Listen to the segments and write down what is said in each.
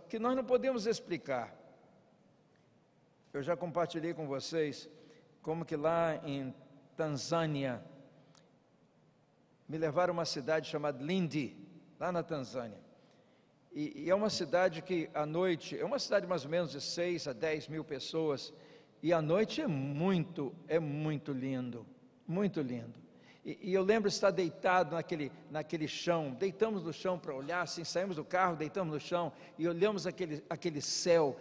que nós não podemos explicar. Eu já compartilhei com vocês como que lá em Tanzânia me levaram a uma cidade chamada Lindi, lá na Tanzânia. E é uma cidade que à noite, é uma cidade mais ou menos de 6 a 10 mil pessoas, e à noite é muito lindo, muito lindo. E eu lembro de estar deitado naquele chão, deitamos no chão para olhar, assim, saímos do carro, deitamos no chão e olhamos aquele céu,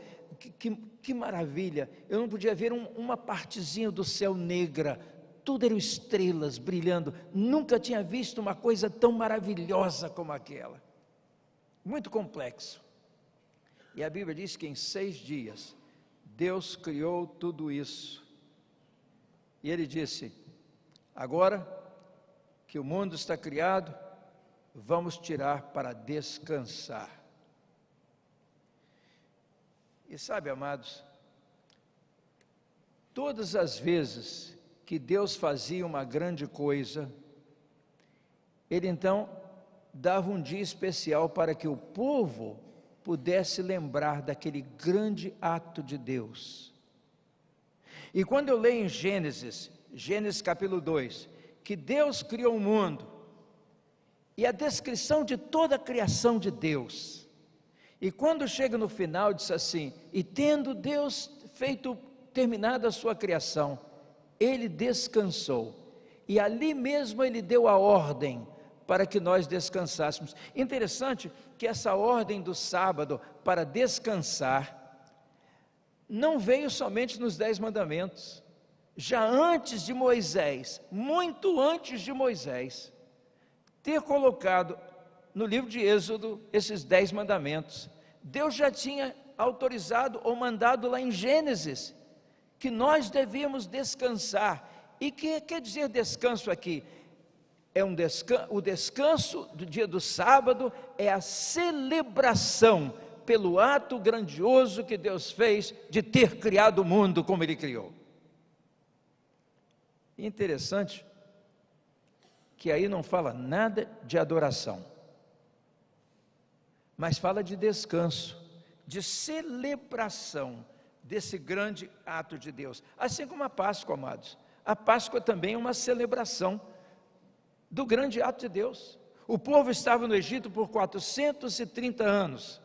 que maravilha. Eu não podia ver uma partezinha do céu negra, tudo eram estrelas brilhando, nunca tinha visto uma coisa tão maravilhosa como aquela, muito complexo. E a Bíblia diz que em 6 dias, Deus criou tudo isso, e Ele disse: agora que o mundo está criado, vamos tirar para descansar. E sabe, amados, todas as vezes que Deus fazia uma grande coisa, Ele então dava um dia especial para que o povo pudesse lembrar daquele grande ato de Deus. E quando eu leio em Gênesis capítulo 2, que Deus criou o mundo, e a descrição de toda a criação de Deus, e quando chega no final diz assim: e tendo Deus terminado a sua criação, Ele descansou, e ali mesmo Ele deu a ordem para que nós descansássemos. Interessante que essa ordem do sábado para descansar, não veio somente nos 10 mandamentos, já antes de Moisés, muito antes de Moisés ter colocado no livro de Êxodo esses 10 mandamentos, Deus já tinha autorizado ou mandado lá em Gênesis, que nós devíamos descansar. E que quer dizer descanso aqui? O descanso do dia do sábado é a celebração pelo ato grandioso que Deus fez de ter criado o mundo como Ele criou. Interessante que aí não fala nada de adoração, mas fala de descanso, de celebração desse grande ato de Deus. Assim como a Páscoa, amados, a Páscoa também é uma celebração do grande ato de Deus. O povo estava no Egito por 430 anos,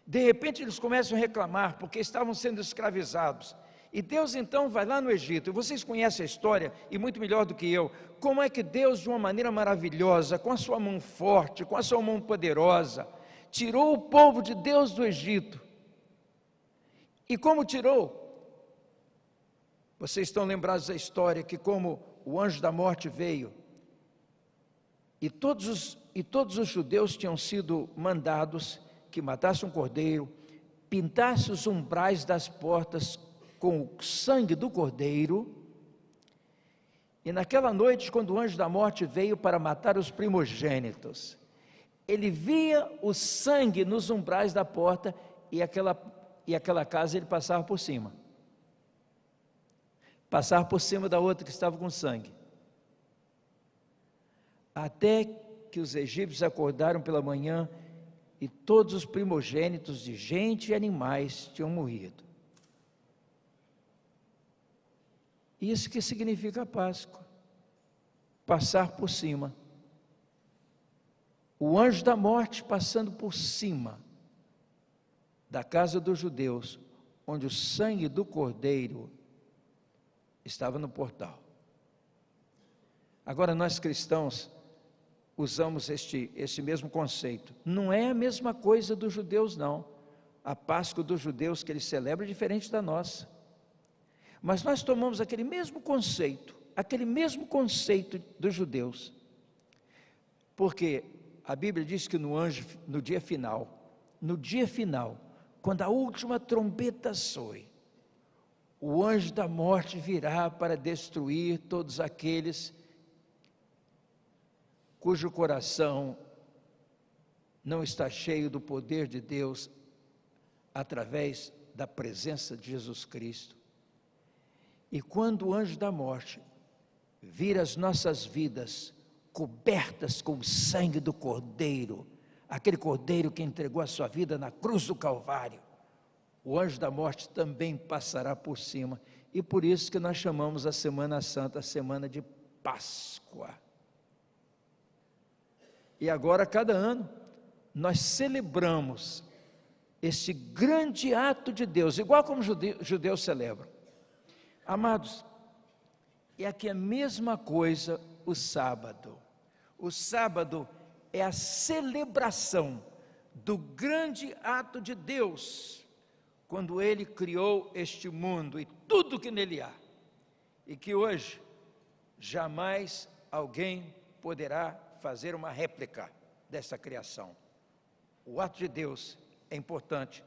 de repente eles começam a reclamar, porque estavam sendo escravizados, e Deus então vai lá no Egito, e vocês conhecem a história, e muito melhor do que eu, como é que Deus de uma maneira maravilhosa, com a sua mão forte, com a sua mão poderosa, tirou o povo de Deus do Egito. E como tirou? Vocês estão lembrados da história, que como o anjo da morte veio, e todos os judeus tinham sido mandados que matassem um cordeiro, pintassem os umbrais das portas com o sangue do cordeiro, e naquela noite, quando o anjo da morte veio para matar os primogênitos, ele via o sangue nos umbrais da porta, e aquela casa ele passava por cima da outra que estava com sangue, até que os egípcios acordaram pela manhã, e todos os primogênitos de gente e animais tinham morrido. Isso que significa a Páscoa, passar por cima. O anjo da morte passando por cima da casa dos judeus, onde o sangue do cordeiro estava no portal. Agora nós cristãos usamos este mesmo conceito. Não é a mesma coisa dos judeus, não. A Páscoa dos judeus que eles celebram é diferente da nossa. Mas nós tomamos aquele mesmo conceito dos judeus, porque a Bíblia diz que no dia final, quando a última trombeta soe, o anjo da morte virá para destruir todos aqueles cujo coração não está cheio do poder de Deus, através da presença de Jesus Cristo. E quando o anjo da morte vir as nossas vidas cobertas com o sangue do Cordeiro, aquele cordeiro que entregou a sua vida na cruz do Calvário, o anjo da morte também passará por cima. E por isso que nós chamamos a Semana Santa, a Semana de Páscoa. E agora, cada ano, nós celebramos este grande ato de Deus, igual como os judeus celebram. Amados, é aqui a mesma coisa o sábado. O sábado é a celebração do grande ato de Deus, quando Ele criou este mundo e tudo que nele há, e que hoje jamais alguém poderá fazer uma réplica dessa criação. O ato de Deus é importante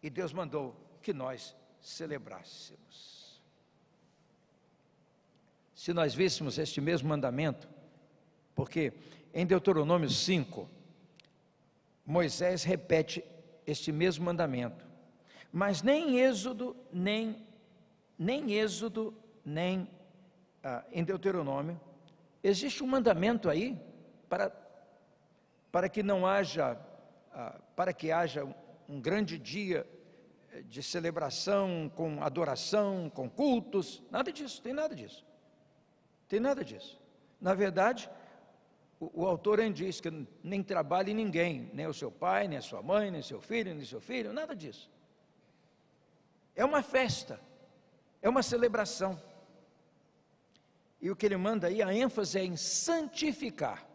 e Deus mandou que nós celebrássemos. Se nós víssemos este mesmo mandamento, porque em Deuteronômio 5, Moisés repete este mesmo mandamento, mas nem em Êxodo, nem em Deuteronômio, existe um mandamento aí para que não haja, para que haja um grande dia de celebração, com adoração, com cultos, nada disso, tem nada disso. Tem nada disso. Na verdade, o autor diz que nem trabalhe ninguém, nem o seu pai, nem a sua mãe, nem seu filho, nada disso. É uma festa, é uma celebração. E o que ele manda aí, a ênfase é em santificar,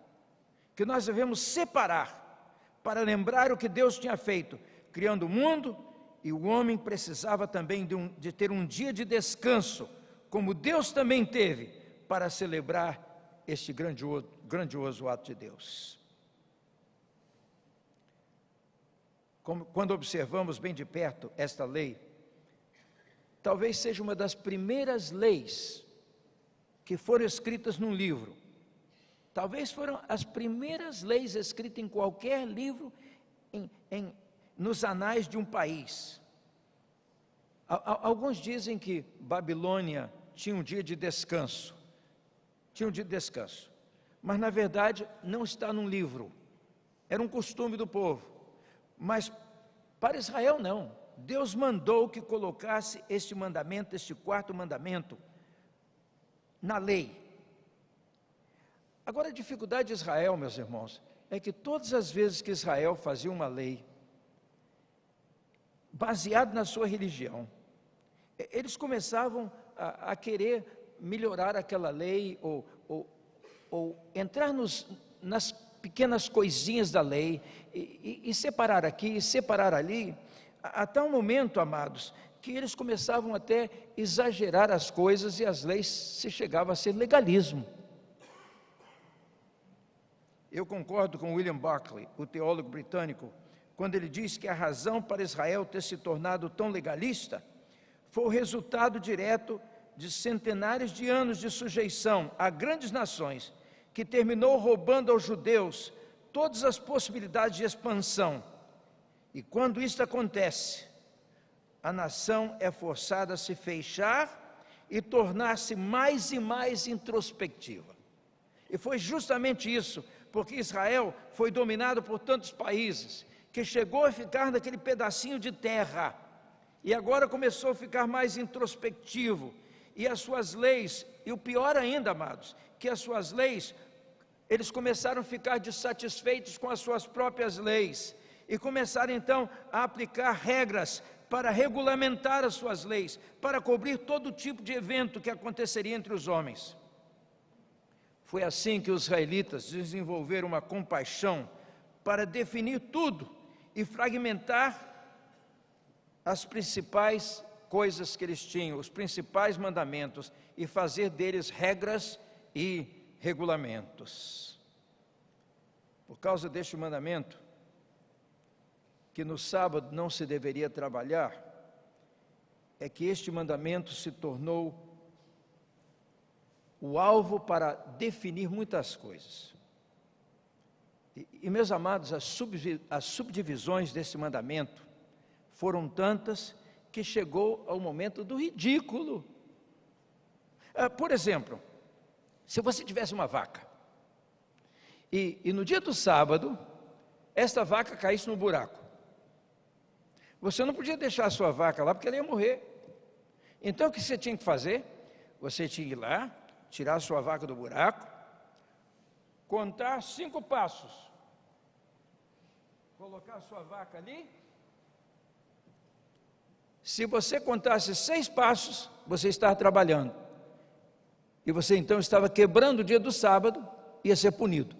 que nós devemos separar, para lembrar o que Deus tinha feito, criando o mundo, e o homem precisava também de ter um dia de descanso, como Deus também teve, para celebrar este grandioso ato de Deus. Quando observamos bem de perto esta lei, talvez seja uma das primeiras leis que foram escritas num livro. Talvez foram as primeiras leis escritas em qualquer livro nos anais de um país. Alguns dizem que Babilônia tinha um dia de descanso. Mas na verdade não está num livro. Era um costume do povo. Mas para Israel não. Deus mandou que colocasse este mandamento, este quarto mandamento, na lei. Agora a dificuldade de Israel, meus irmãos, é que todas as vezes que Israel fazia uma lei, baseado na sua religião, eles começavam a querer melhorar aquela lei, ou entrar nas pequenas coisinhas da lei, e separar aqui, e separar ali, a tal momento, amados, que eles começavam até a exagerar as coisas, e as leis se chegavam a ser legalismo. Eu concordo com William Barclay, o teólogo britânico, quando ele diz que a razão para Israel ter se tornado tão legalista foi o resultado direto de centenários de anos de sujeição a grandes nações, que terminou roubando aos judeus todas as possibilidades de expansão. E quando isso acontece, a nação é forçada a se fechar e tornar-se mais e mais introspectiva. E foi justamente isso, porque Israel foi dominado por tantos países, que chegou a ficar naquele pedacinho de terra, e agora começou a ficar mais introspectivo, e as suas leis, e o pior ainda, amados, que as suas leis, eles começaram a ficar dissatisfeitos com as suas próprias leis, e começaram então a aplicar regras para regulamentar as suas leis, para cobrir todo tipo de evento que aconteceria entre os homens. Foi assim que os israelitas desenvolveram uma compaixão para definir tudo e fragmentar as principais coisas que eles tinham, os principais mandamentos, e fazer deles regras e regulamentos. Por causa deste mandamento, que no sábado não se deveria trabalhar, é que este mandamento se tornou o alvo para definir muitas coisas. E meus amados, as subdivisões desse mandamento foram tantas que chegou ao momento do ridículo. Por exemplo, se você tivesse uma vaca, e no dia do sábado, esta vaca caísse no buraco. Você não podia deixar a sua vaca lá, porque ela ia morrer. Então, o que você tinha que fazer? Você tinha que ir lá, tirar a sua vaca do buraco, contar 5 passos, colocar a sua vaca ali. Se você contasse 6 passos, você estava trabalhando. E você então estava quebrando o dia do sábado, ia ser punido.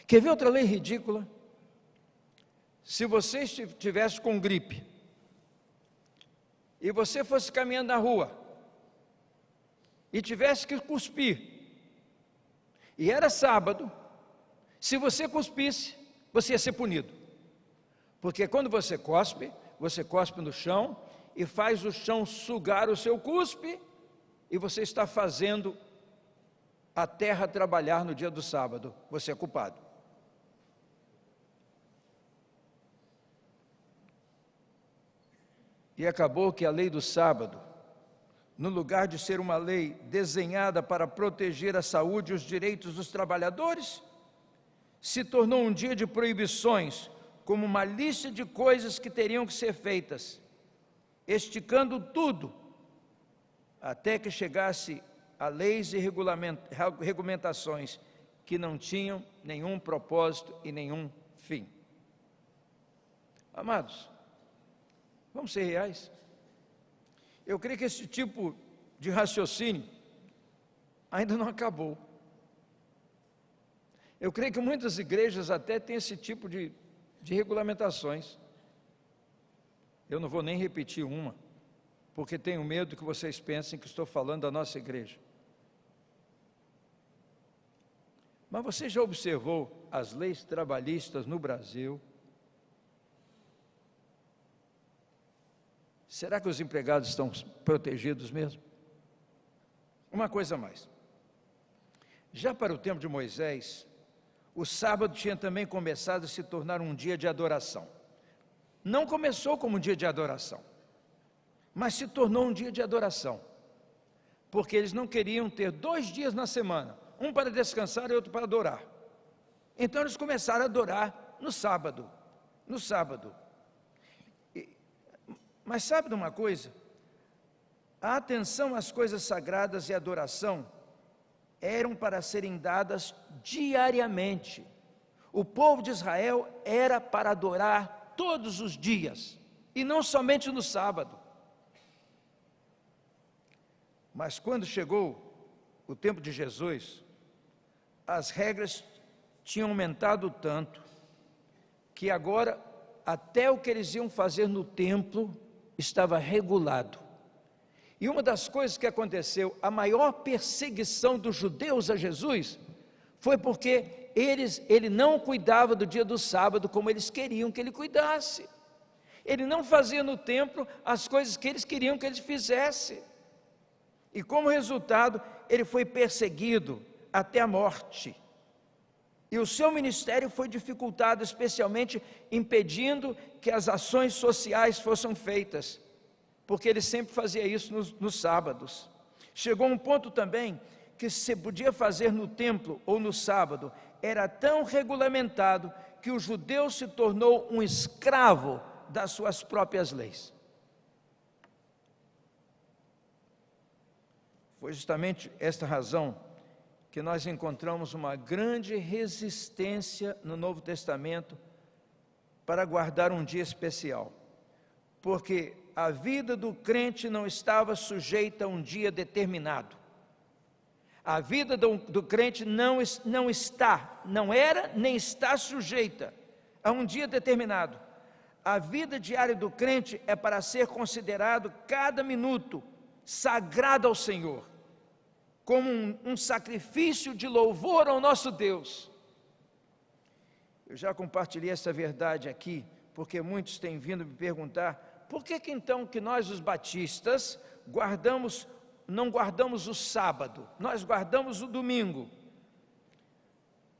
Quer ver outra lei ridícula? Se você estivesse com gripe, e você fosse caminhando na rua, e tivesse que cuspir, e era sábado, se você cuspisse, você ia ser punido. Porque quando você cospe no chão, e faz o chão sugar o seu cuspe, e você está fazendo a terra trabalhar no dia do sábado, você é culpado. E acabou que a lei do sábado, no lugar de ser uma lei desenhada para proteger a saúde e os direitos dos trabalhadores, se tornou um dia de proibições, como uma lista de coisas que teriam que ser feitas, esticando tudo, até que chegasse a leis e regulamentações que não tinham nenhum propósito e nenhum fim. Amados, vamos ser reais. Eu creio que esse tipo de raciocínio ainda não acabou. Eu creio que muitas igrejas até têm esse tipo de regulamentações. Eu não vou nem repetir uma, porque tenho medo que vocês pensem que estou falando da nossa igreja. Mas você já observou as leis trabalhistas no Brasil? Será que os empregados estão protegidos mesmo? Uma coisa a mais. Já para o tempo de Moisés, o sábado tinha também começado a se tornar um dia de adoração. Não começou como um dia de adoração, mas se tornou um dia de adoração, porque eles não queriam ter 2 dias na semana, um para descansar e outro para adorar. Então eles começaram a adorar no sábado. Mas sabe de uma coisa? A atenção às coisas sagradas e a adoração eram para serem dadas diariamente. O povo de Israel era para adorar todos os dias, e não somente no sábado. Mas quando chegou o tempo de Jesus, as regras tinham aumentado tanto, que agora até o que eles iam fazer no templo estava regulado. E uma das coisas que aconteceu, a maior perseguição dos judeus a Jesus, foi porque ele não cuidava do dia do sábado como eles queriam que ele cuidasse. Ele não fazia no templo as coisas que eles queriam que ele fizesse. E como resultado, ele foi perseguido até a morte. E o seu ministério foi dificultado, especialmente impedindo que as ações sociais fossem feitas, porque ele sempre fazia isso nos sábados. Chegou um ponto também que se podia fazer no templo ou no sábado, era tão regulamentado que o judeu se tornou um escravo das suas próprias leis. Foi justamente esta razão que nós encontramos uma grande resistência no Novo Testamento para guardar um dia especial, porque a vida do crente não estava sujeita a um dia determinado. A vida do crente não era nem está sujeita a um dia determinado. A vida diária do crente é para ser considerado cada minuto sagrado ao Senhor, como um sacrifício de louvor ao nosso Deus. Eu já compartilhei essa verdade aqui, porque muitos têm vindo me perguntar, por que então que nós os batistas não guardamos o sábado, nós guardamos o domingo?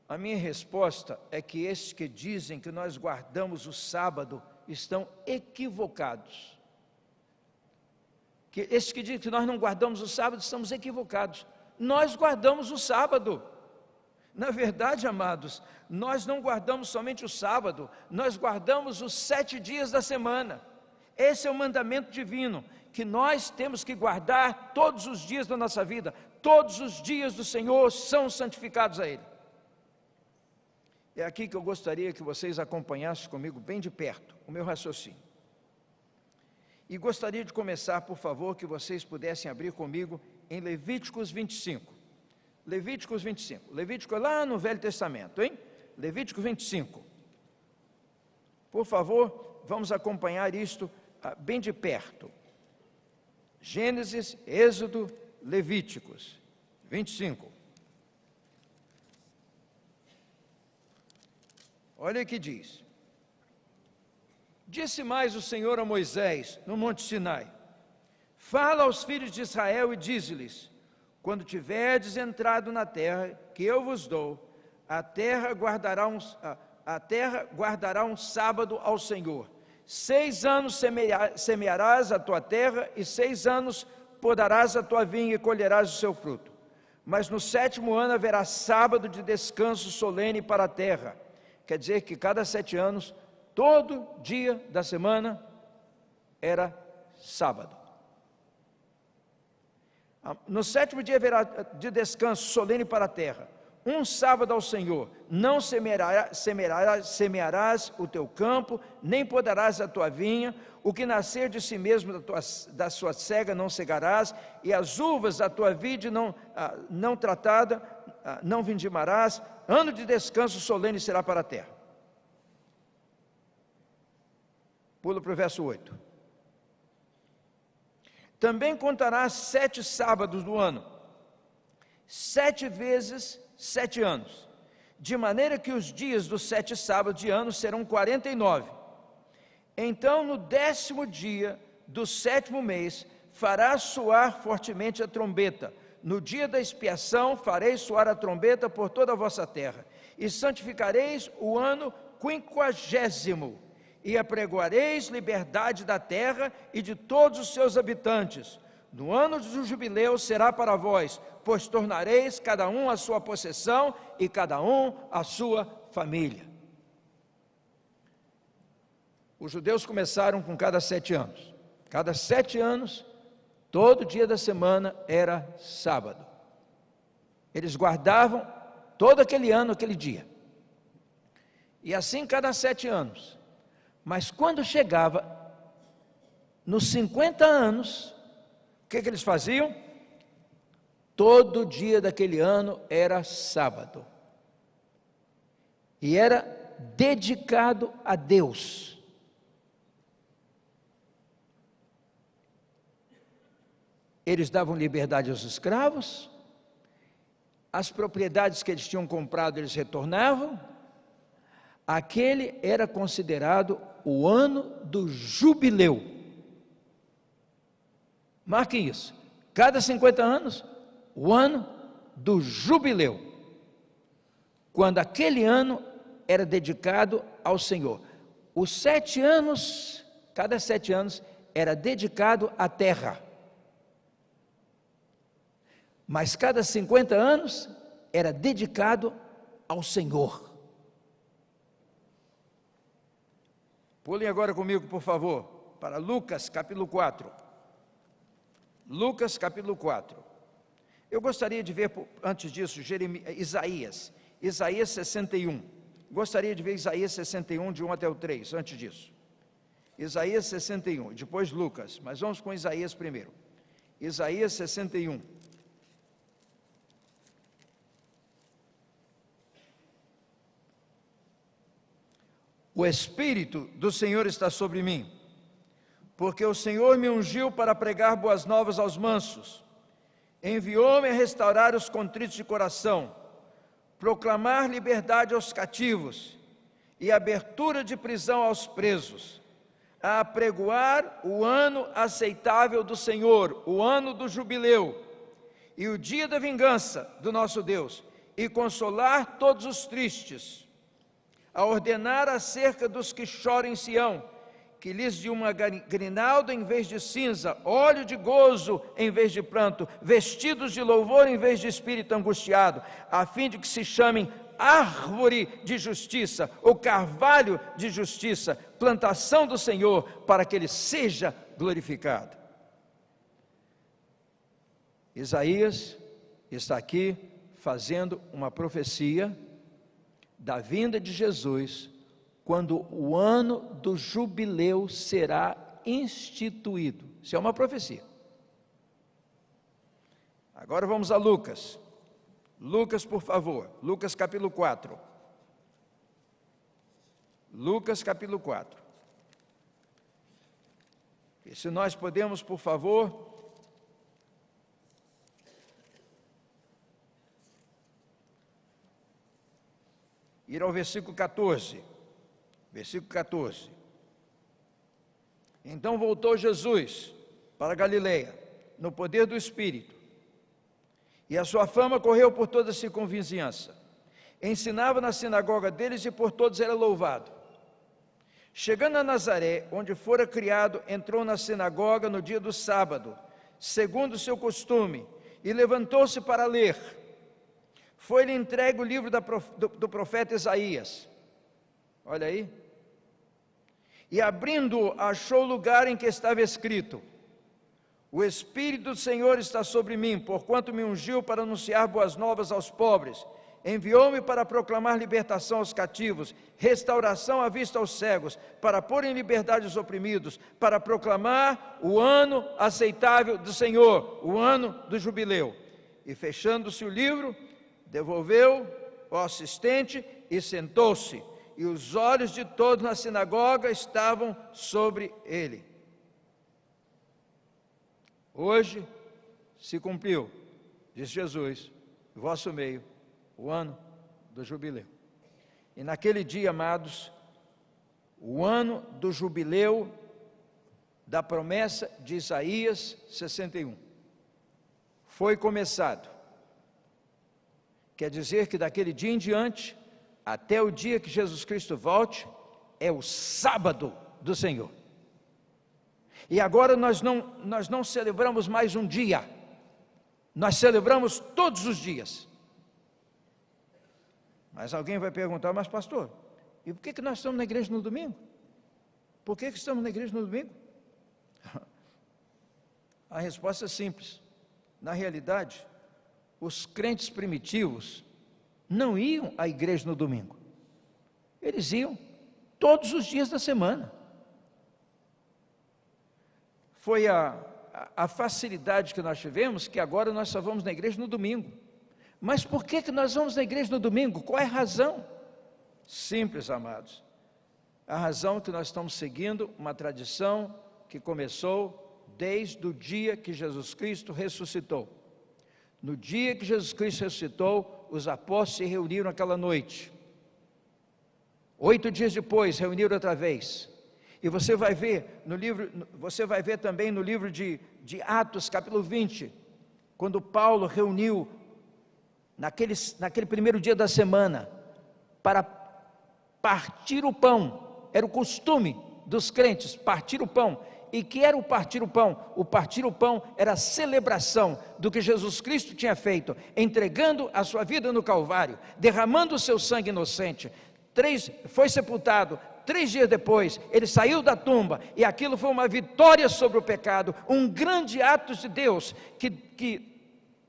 A minha resposta é que esses que dizem que nós guardamos o sábado estão equivocados. Que esses que dizem que nós não guardamos o sábado estamos equivocados. Nós guardamos o sábado. Na verdade, amados, nós não guardamos somente o sábado, nós guardamos os 7 dias da semana. Esse é o mandamento divino, que nós temos que guardar todos os dias da nossa vida. Todos os dias do Senhor são santificados a Ele. É aqui que eu gostaria que vocês acompanhassem comigo bem de perto o meu raciocínio. E gostaria de começar, por favor, que vocês pudessem abrir comigo em Levíticos 25. Levíticos 25. Levítico é lá no Velho Testamento, hein? Levítico 25. Por favor, vamos acompanhar isto bem de perto. Gênesis, Êxodo, Levíticos 25. Olha o que diz. Disse mais o Senhor a Moisés, no Monte Sinai: fala aos filhos de Israel e dize-lhes: quando tiverdes entrado na terra que eu vos dou, a terra guardará um sábado ao Senhor. 6 anos semearás a tua terra, e 6 anos podarás a tua vinha e colherás o seu fruto. Mas no 7º ano haverá sábado de descanso solene para a terra. Quer dizer que cada 7 anos, todo dia da semana era sábado. No 7º dia haverá de descanso solene para a terra, um sábado ao Senhor. Não semearás o teu campo, nem podarás a tua vinha. O que nascer de si mesmo da sua cega não cegarás, e as uvas da tua vide não tratada não vindimarás. Ano de descanso solene será para a terra. Pula para o verso 8. Também contarás 7 sábados do ano, 7 vezes 7 anos, de maneira que os dias dos 7 sábados de ano serão 49. Então, no 10º dia do 7º mês, farás soar fortemente a trombeta. No dia da expiação, fareis soar a trombeta por toda a vossa terra, e santificareis o ano 50º, e apregoareis liberdade da terra e de todos os seus habitantes. No ano do jubileu será para vós, pois tornareis cada um a sua possessão e cada um a sua família. Os judeus começaram com cada 7 anos. Cada 7 anos, todo dia da semana era sábado. Eles guardavam todo aquele ano, aquele dia. E assim cada 7 anos. Mas quando chegava nos 50 anos, o que eles faziam? Todo dia daquele ano era sábado. E era dedicado a Deus. Eles davam liberdade aos escravos, as propriedades que eles tinham comprado eles retornavam. Aquele era considerado o ano do jubileu. Marquem isso. Cada 50 anos, o ano do jubileu. Quando aquele ano era dedicado ao Senhor. Os 7 anos, cada 7 anos, era dedicado à terra. Mas cada 50 anos, era dedicado ao Senhor. Pulem agora comigo, por favor, para Lucas capítulo 4. Lucas capítulo 4. Eu gostaria de ver, antes disso, Isaías 61. Gostaria de ver Isaías 61, de 1 até o 3, antes disso. Isaías 61, depois Lucas, mas vamos com Isaías primeiro. Isaías 61. O Espírito do Senhor está sobre mim, porque o Senhor me ungiu para pregar boas novas aos mansos, enviou-me a restaurar os contritos de coração, proclamar liberdade aos cativos e abertura de prisão aos presos, a apregoar o ano aceitável do Senhor, o ano do jubileu, e o dia da vingança do nosso Deus, e consolar todos os tristes, a ordenar acerca dos que choram em Sião, que lhes de uma grinalda em vez de cinza, óleo de gozo em vez de pranto, vestidos de louvor em vez de espírito angustiado, a fim de que se chamem árvore de justiça, ou carvalho de justiça, plantação do Senhor, para que Ele seja glorificado. Isaías está aqui fazendo uma profecia da vinda de Jesus, quando o ano do jubileu será instituído. Isso é uma profecia. Agora vamos a Lucas. Lucas, por favor. Lucas capítulo 4. Lucas capítulo 4. E se nós podemos, por favor, ir ao versículo 14. Versículo 14. Então voltou Jesus para Galileia, no poder do Espírito, e a sua fama correu por toda a circunvizinhança. Ensinava na sinagoga deles e por todos era louvado. Chegando a Nazaré, onde fora criado, entrou na sinagoga no dia do sábado, segundo o seu costume, e levantou-se para ler. Foi-lhe entregue o livro do profeta Isaías. Olha aí. E abrindo-o, achou o lugar em que estava escrito: o Espírito do Senhor está sobre mim, porquanto me ungiu para anunciar boas novas aos pobres, enviou-me para proclamar libertação aos cativos, restauração à vista aos cegos, para pôr em liberdade os oprimidos, para proclamar o ano aceitável do Senhor, o ano do jubileu. E fechando-se o livro, devolveu ao assistente e sentou-se. E os olhos de todos na sinagoga estavam sobre ele. Hoje se cumpriu, diz Jesus, em vosso meio, o ano do jubileu. E naquele dia, amados, o ano do jubileu da promessa de Isaías 61 foi começado. Quer dizer que daquele dia em diante, até o dia que Jesus Cristo volte, é o sábado do Senhor. E agora nós não celebramos mais um dia, nós celebramos todos os dias. Mas alguém vai perguntar: mas pastor, e por que nós estamos na igreja no domingo? Por que estamos na igreja no domingo? A resposta é simples. Na realidade, os crentes primitivos não iam à igreja no domingo, eles iam todos os dias da semana. Foi a facilidade que nós tivemos, que agora nós só vamos na igreja no domingo. Mas por que nós vamos na igreja no domingo? Qual é a razão? Simples, amados. A razão é que nós estamos seguindo uma tradição que começou desde o dia que Jesus Cristo ressuscitou. No dia que Jesus Cristo ressuscitou, os apóstolos se reuniram aquela noite. 8 dias depois, reuniram outra vez. E você vai ver no livro, você vai ver também no livro de Atos, capítulo 20, quando Paulo reuniu naquele primeiro dia da semana para partir o pão. Era o costume dos crentes partir o pão. E que era o partir o pão? O partir o pão era a celebração do que Jesus Cristo tinha feito, entregando a sua vida no Calvário, derramando o seu sangue inocente. Foi sepultado, 3 dias depois, ele saiu da tumba, e aquilo foi uma vitória sobre o pecado, um grande ato de Deus, que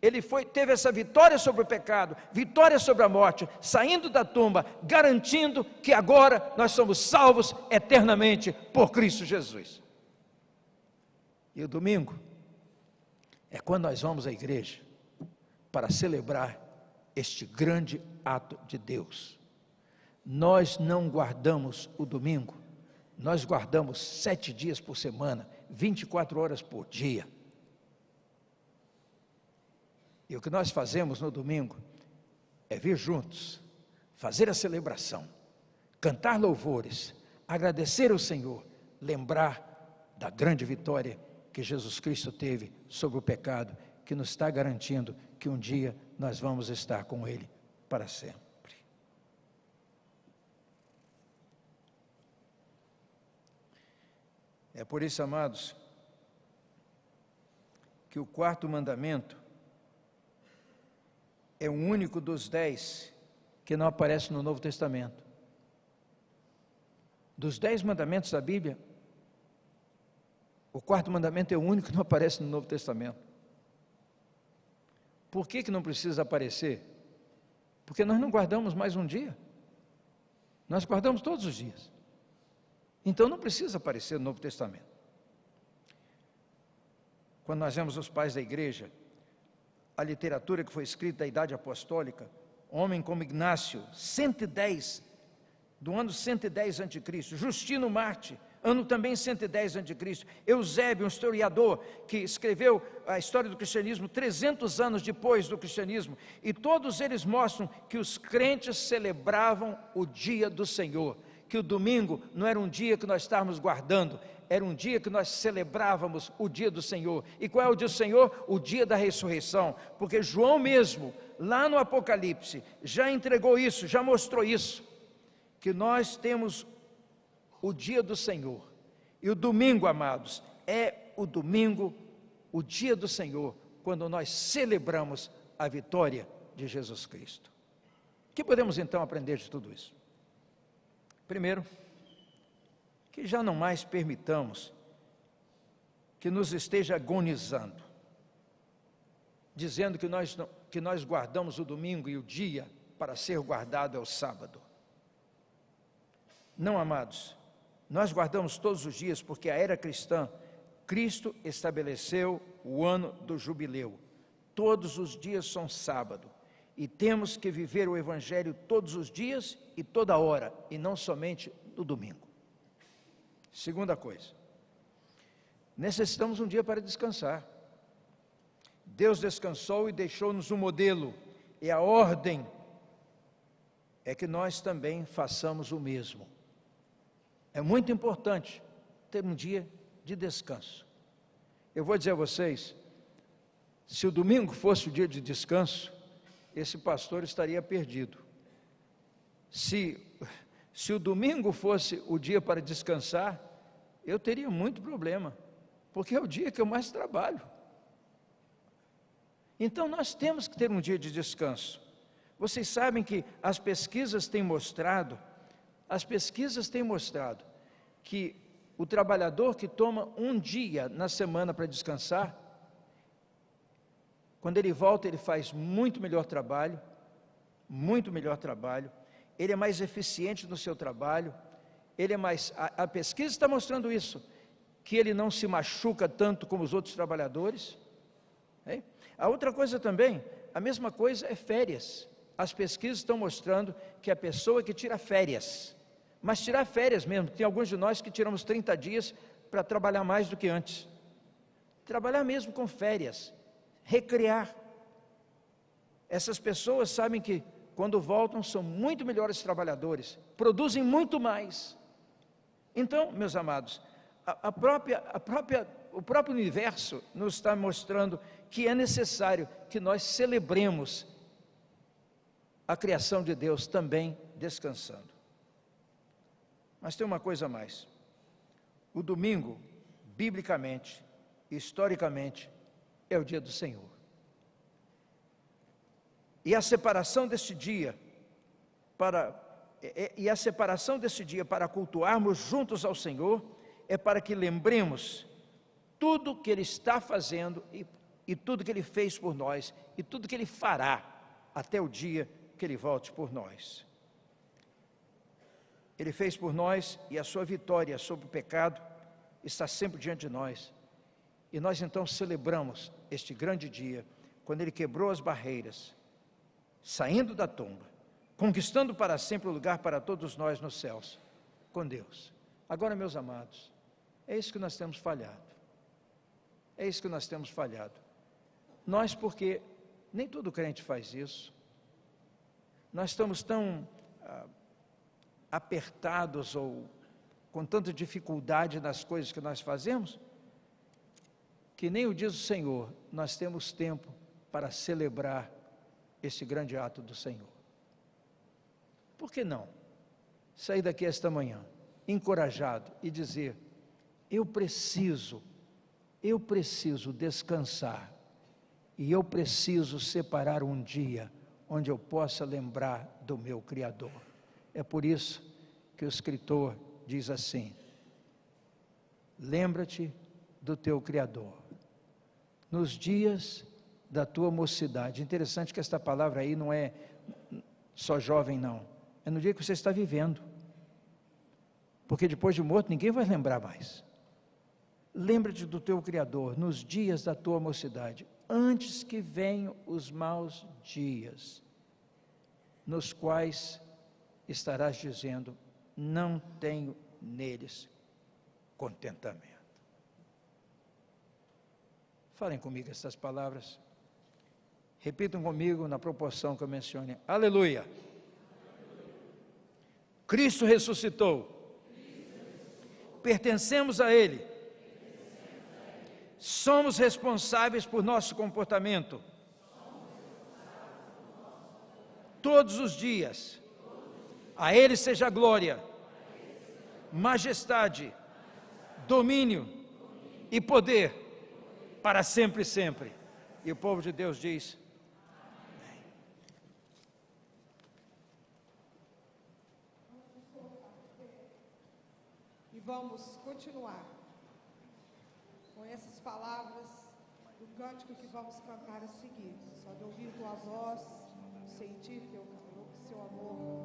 ele teve essa vitória sobre o pecado, vitória sobre a morte, saindo da tumba, garantindo que agora nós somos salvos eternamente por Cristo Jesus. E o domingo é quando nós vamos à igreja para celebrar este grande ato de Deus. Nós não guardamos o domingo, nós guardamos 7 dias por semana, 24 horas por dia. E o que nós fazemos no domingo é vir juntos, fazer a celebração, cantar louvores, agradecer ao Senhor, lembrar da grande vitória que Jesus Cristo teve sobre o pecado, que nos está garantindo que um dia nós vamos estar com Ele para sempre. É por isso, amados, que o quarto mandamento é o único dos 10 que não aparece no Novo Testamento. Dos 10 mandamentos da Bíblia, o quarto mandamento é o único que não aparece no Novo Testamento. Por que não precisa aparecer? Porque nós não guardamos mais um dia. Nós guardamos todos os dias. Então não precisa aparecer no Novo Testamento. Quando nós vemos os pais da igreja, a literatura que foi escrita da idade apostólica, homem como Ignácio, 110, do ano 110 a.C., Justino Marte, ano também 110 a.C., Eusébio, um historiador que escreveu a história do cristianismo 300 anos depois do cristianismo, e todos eles mostram que os crentes celebravam o dia do Senhor, que o domingo não era um dia que nós estávamos guardando, era um dia que nós celebrávamos o dia do Senhor. E qual é o dia do Senhor? O dia da ressurreição, porque João mesmo, lá no Apocalipse, já entregou isso, já mostrou isso, que nós temos o dia do Senhor. E o domingo, amados, é o domingo, o dia do Senhor, quando nós celebramos a vitória de Jesus Cristo. O que podemos então aprender de tudo isso? Primeiro, que já não mais permitamos que nos esteja agonizando, dizendo que nós guardamos o domingo e o dia para ser guardado é o sábado. Não, amados, nós guardamos todos os dias porque a era cristã, Cristo estabeleceu o ano do jubileu. Todos os dias são sábado e temos que viver o Evangelho todos os dias e toda hora, e não somente no domingo. Segunda coisa, necessitamos um dia para descansar. Deus descansou e deixou-nos um modelo, e a ordem é que nós também façamos o mesmo. É muito importante ter um dia de descanso. Eu vou dizer a vocês, se o domingo fosse o dia de descanso, esse pastor estaria perdido. Se o domingo fosse o dia para descansar, eu teria muito problema, porque é o dia que eu mais trabalho. Então nós temos que ter um dia de descanso. Vocês sabem que as pesquisas têm mostrado que o trabalhador que toma um dia na semana para descansar, quando ele volta ele faz muito melhor trabalho, ele é mais eficiente no seu trabalho, a pesquisa está mostrando isso, que ele não se machuca tanto como os outros trabalhadores. A outra coisa também, a mesma coisa é férias. As pesquisas estão mostrando que a pessoa que tira férias, mas tirar férias mesmo, tem alguns de nós que tiramos 30 dias para trabalhar mais do que antes, trabalhar mesmo com férias, recrear. Essas pessoas sabem que quando voltam são muito melhores trabalhadores, produzem muito mais. Então, meus amados, o próprio universo nos está mostrando que é necessário que nós celebremos a criação de Deus também descansando. Mas tem uma coisa a mais. O domingo, biblicamente, historicamente, é o dia do Senhor. E a separação deste dia para cultuarmos juntos ao Senhor é para que lembremos tudo que Ele está fazendo e tudo que Ele fez por nós e tudo que Ele fará até o dia que Ele volte por nós. Ele fez por nós e a sua vitória sobre o pecado está sempre diante de nós. E nós então celebramos este grande dia, quando Ele quebrou as barreiras, saindo da tumba, conquistando para sempre o lugar para todos nós nos céus, com Deus. Agora, meus amados, é isso que nós temos falhado. Nós, porque nem todo crente faz isso, nós estamos tão apertados ou com tanta dificuldade nas coisas que nós fazemos, que nem o dia do Senhor nós temos tempo para celebrar esse grande ato do Senhor. Por que não sair daqui esta manhã encorajado e dizer: eu preciso descansar, e eu preciso separar um dia onde eu possa lembrar do meu Criador. É por isso que o escritor diz assim: lembra-te do teu Criador nos dias da tua mocidade. Interessante que esta palavra aí não é só jovem, não, é no dia que você está vivendo, porque depois de morto ninguém vai lembrar mais. Lembra-te do teu Criador nos dias da tua mocidade, antes que venham os maus dias, nos quais estarás dizendo: não tenho neles contentamento. Falem comigo essas palavras, repitam comigo na proporção que eu mencionei. Aleluia! Cristo ressuscitou, pertencemos a Ele, somos responsáveis por nosso comportamento, todos os dias. A Ele seja glória, majestade, domínio e poder, para sempre e sempre. E o povo de Deus diz: amém. E vamos continuar com essas palavras do cântico que vamos cantar a seguir. Só de ouvir tua voz, sentir teu calor, seu amor,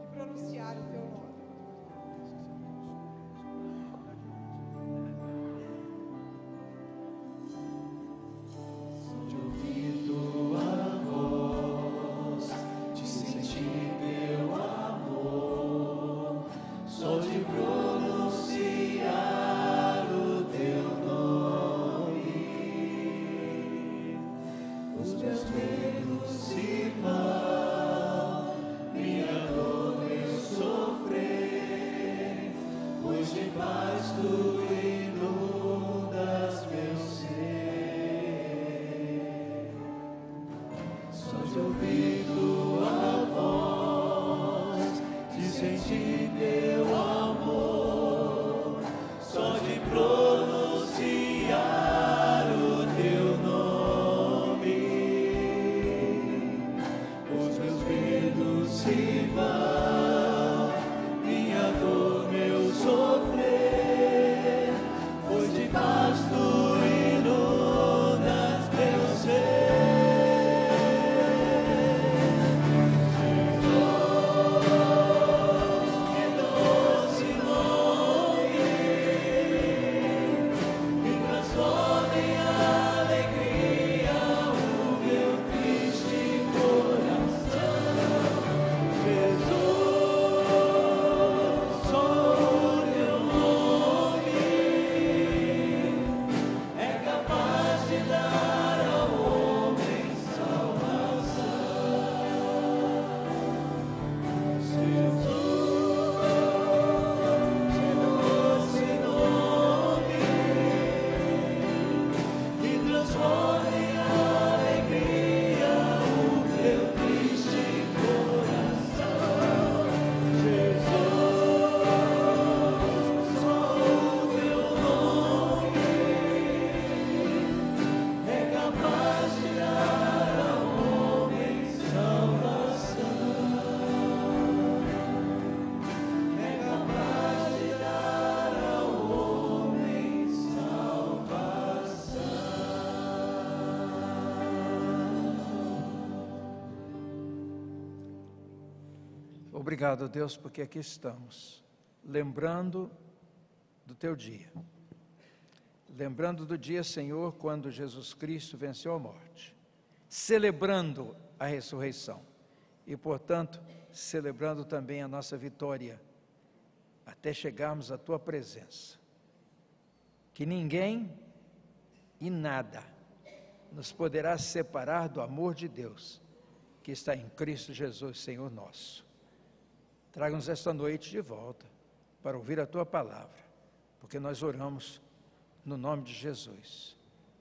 de pronunciar o teu nome. Obrigado, Deus, porque aqui estamos, lembrando do teu dia, lembrando do dia, Senhor, quando Jesus Cristo venceu a morte, celebrando a ressurreição e, portanto, celebrando também a nossa vitória, até chegarmos à tua presença. Que ninguém e nada nos poderá separar do amor de Deus que está em Cristo Jesus, Senhor nosso. Traga-nos esta noite de volta para ouvir a tua palavra, porque nós oramos no nome de Jesus.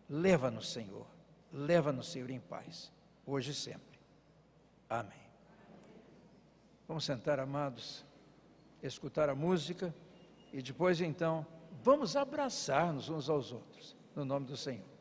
Leva-nos, Senhor, em paz, hoje e sempre. Amém. Vamos sentar, amados, escutar a música e depois então Vamos abraçar-nos uns aos outros, no nome do Senhor.